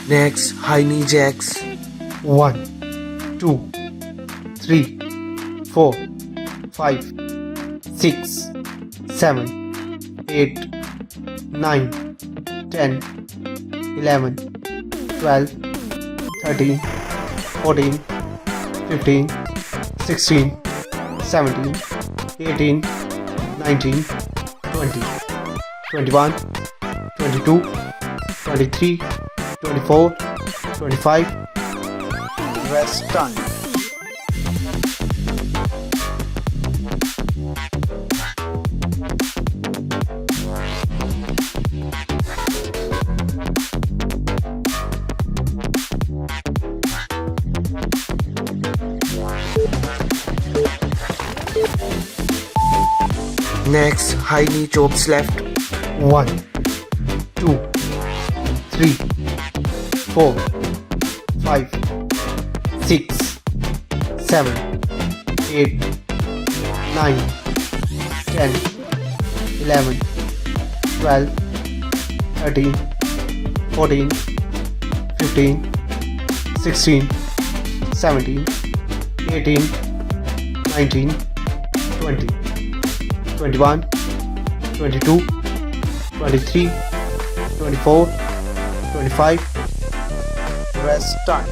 Next, high knee jacks. 1, 2, 3, 4, 5, 6, 7, 8, 9, 10, 11, 12, 13, 14, 15, 16, 17, 18, 19, 20, 21, 22, 23, 24, 25. Rest time. Next, high knee chops left. 1, 2, 3, 4, 5, 6, 7, 8, 9, 10, 11, 12, 13, 14, 15, 16, 17, 18, 19, 20, 21, 22, 23, 24, 25. Rest time.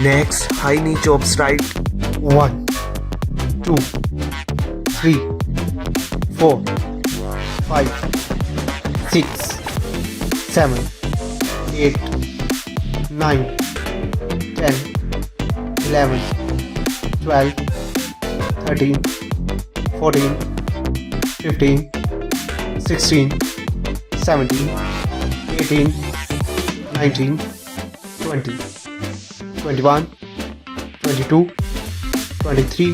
Next, high knee chops right. 1, 2, 3, 4, 5, 6, 7, 8, 9, 10, 11, 12, 13, 14, 15, 16, 17, 18, 19, 20, 21, 22, 23,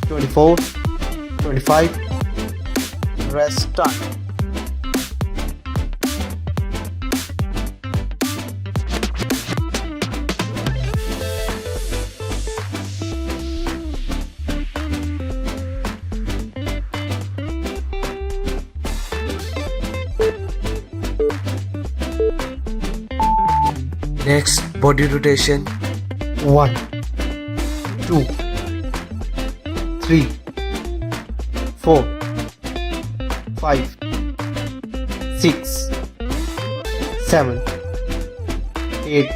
24, 25. Rest time. Next, body rotation. 1, 2, 3, 4, 5, 6, 7, 8,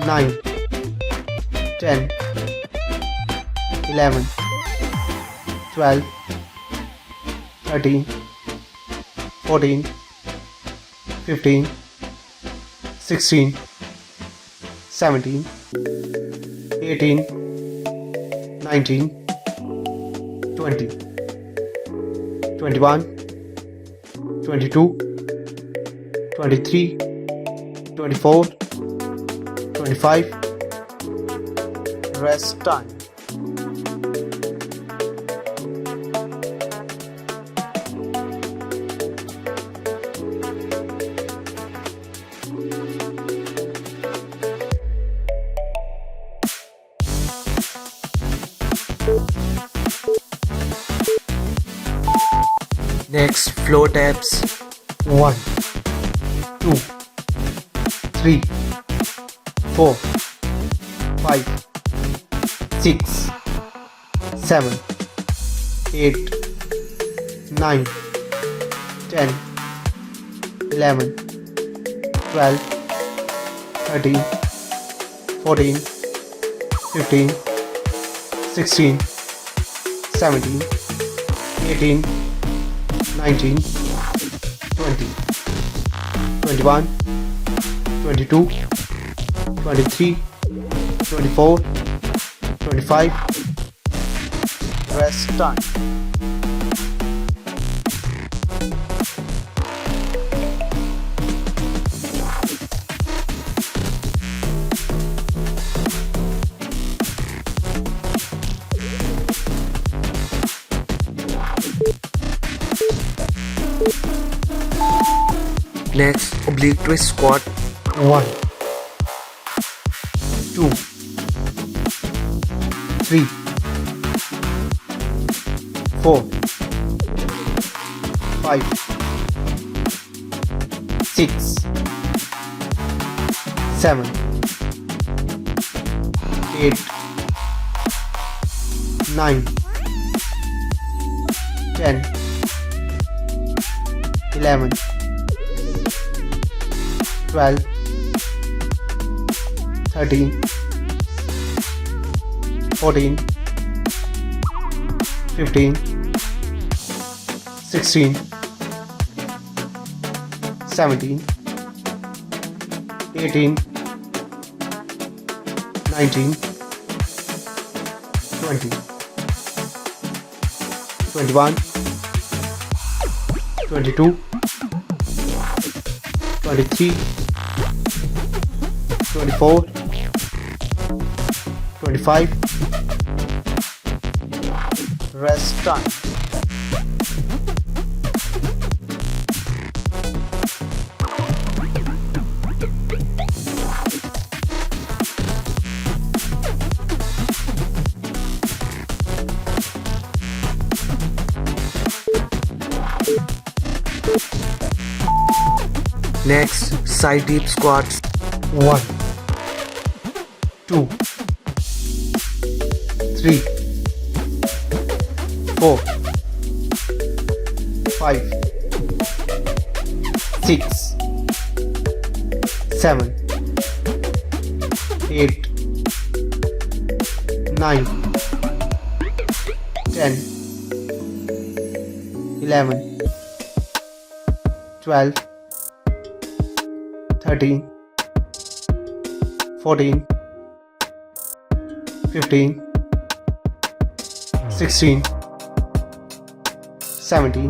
9, 10, 11, 12, 13, 14, 15, 16, 17, 18, 19, 20, 21, 22, 23, 24, 25. Rest time. Next, floor taps. 1, 2, 3, 4, 5, 6, 7, 8, 9, 10, 11, 12, 13, 14, 15, 16, 17, 18, 19, 20, 21, 22, 23, 24, 25. Rest time. Next, oblique twist squat. 1, 2, 3, 4, 5, 6, 7, 8, 9, 10, 11, 12, 13, 14, 15, 16, 17, 18, 19, 20, 21, 22, 23, 24, 25. Rest time. Next, side deep squats. 1, 2, 3, 4, 5, 6, 7, 8, 9, 10, 11, 12, 13, 14, 15, 16, 17,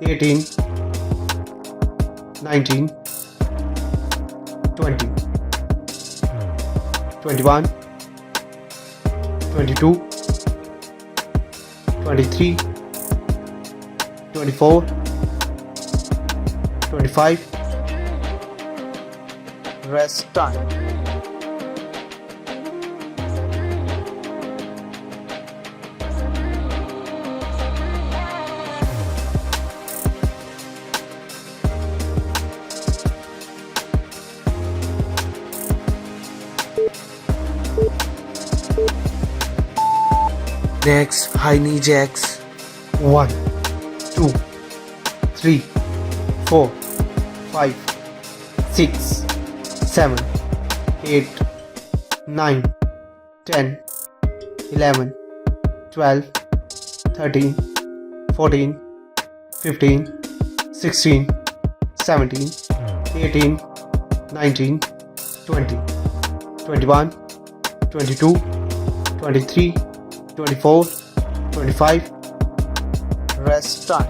18, 19, 20, 21, 22, 23, 24, 25. Rest time. Next, high knee jacks. 1, 2, 3, 4, 5, 6, 7, 8, 9, 10, 11, 12, 13, 14, 15, 16, 17, 18, 19, 20, 21, 22, 23, 24, 25. Rest time.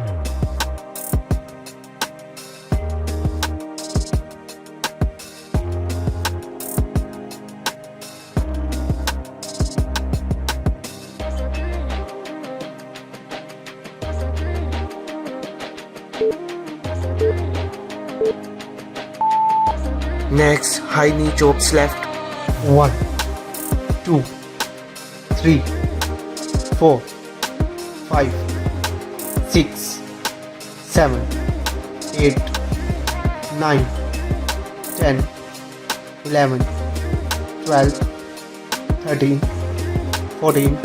Next, high knee chops left. 1, 2, 3, 4, 5, 6, 7, 8, 9, 10, 11, 12, 13, 14,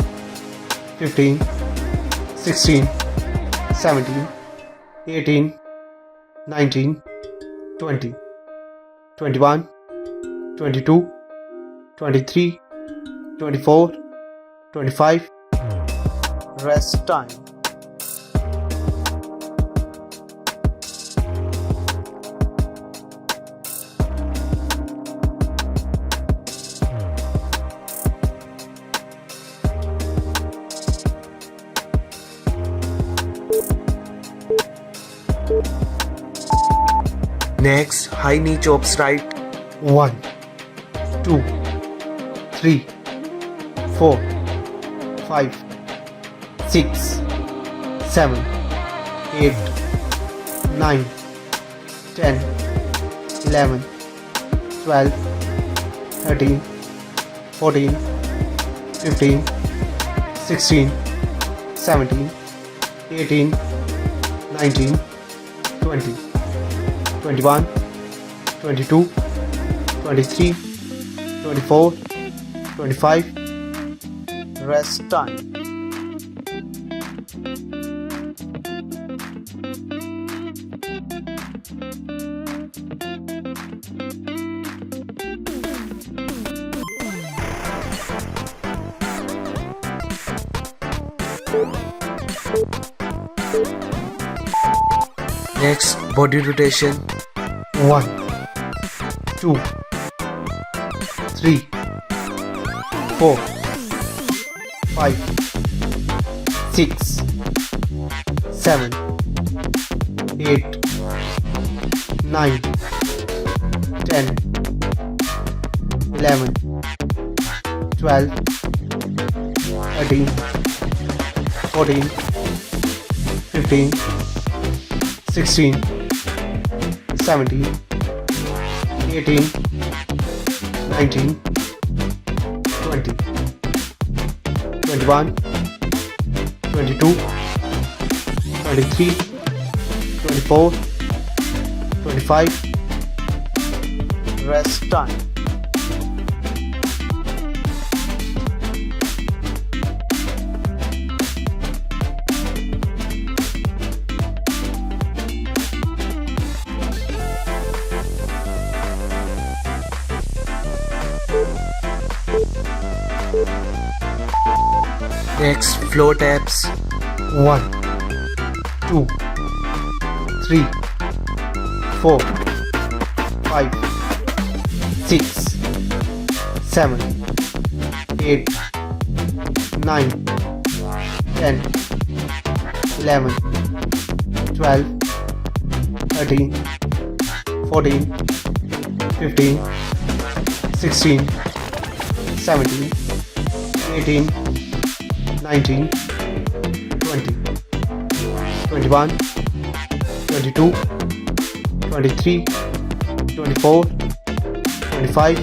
15, 16, 17, 18, 19, 20, 21, 22, 23, 24, 25. Rest time. Next, high knee chops right. 1, 2, 3, 4, 5, 6, 7, 8, 9, 10, 11, 12, 13, 14, 15, 16, 17, 18, 19, 20, 21, 22, 23, 24, 25. Rest time. Next, body rotation. 1, 2, 3, 4, 5, 6, 7, 8, 9, 10, 11, 12, 13, 14, 15, 16, 17, 18, 19, 20, 21, 22, 23, 24, 25. Rest time. Next, floor taps. 1, 2, 3, 4, 5, 6, 7, 8, 9, 10, 11, 12, 13, 14, 15, 16, 17, 18, 19, 20, 21, 22, 23, 24, 25.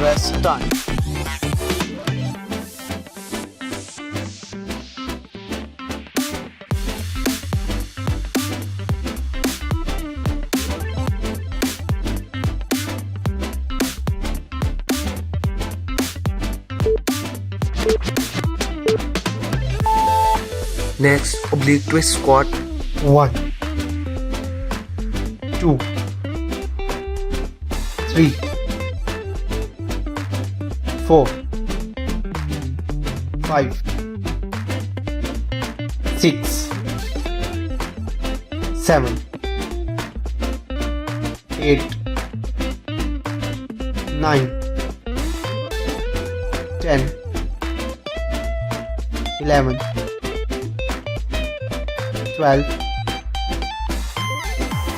Rest time. Next, oblique twist squat. 1, 2, 3, 4, 5, 6, 7, 8, 9, 10, 11, 12,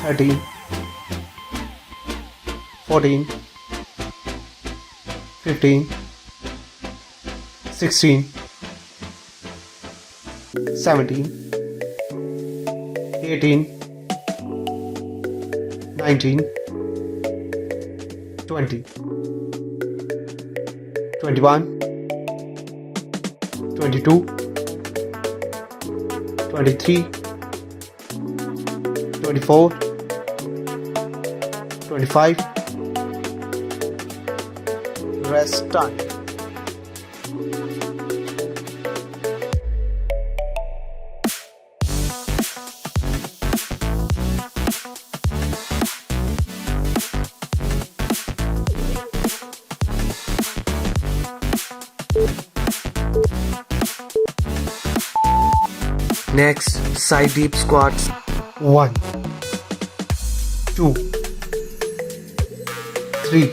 13, 14, 15, 16, 17, 18, 19, 20, 21, 22, 23, 24, 25. Rest time. Next, side deep squats. 1, 2, 3,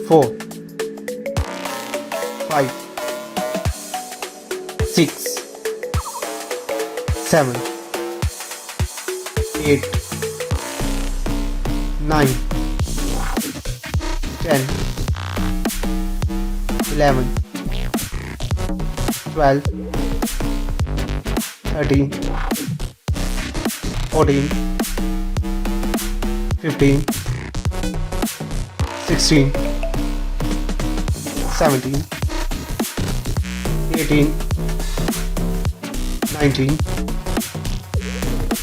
4, 5, 6, 7, 8, 9, 10, 11, 12, 13, 14, 15, 16, 17, 18, 19,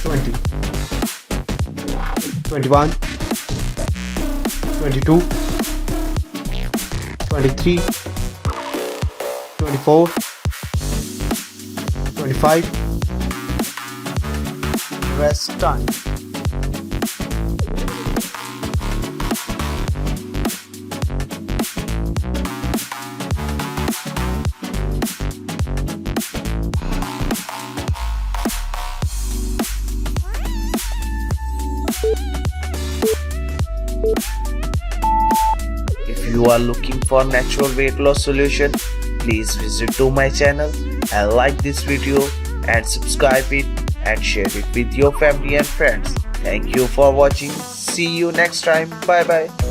20, 21, 22, 23, 24, 25. Rest time. If you are looking for natural weight loss solution, please visit to my channel and like this video and subscribe it and share it with your family and friends. Thank you for watching. See you next time. Bye bye.